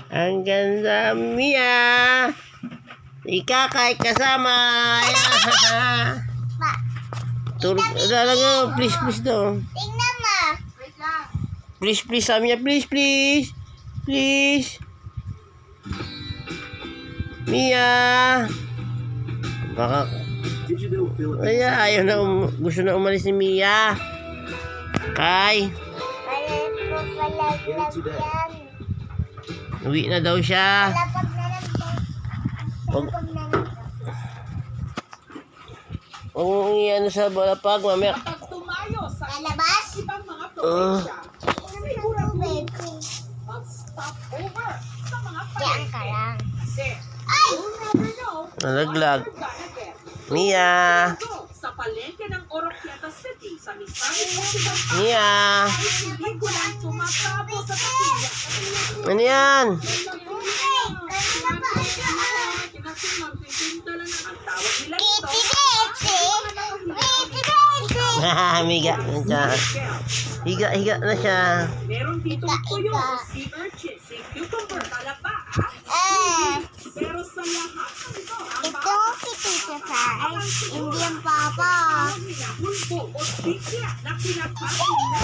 Ang ganda, Mia. Ikakay kasama. Tulog. Lalaga, please daw. Tingnan mo. Please, Samia, please. Mia. Baka... Ay, ayaw na, gusto na umalis ni Mia. Kay. Uwi na daw siya. Huwag mong iyan sa balapag, mamaya. Lalabas? Diyan ka lang. Ay! Nalaglag. Mia. Sa palengke ng Oroquieta City sa Misamis Mia. hindi ko lang tumatabo sa kapilya. Ano yan? Miga na siya. Higa na siya. Meron dito tuyo, sea urchin, sea cucumber, talaba. Pero sa lahat ng ito, ang Ito si Tita Fries, hindi ang papa. hinahulbo o sikya na pinapagin na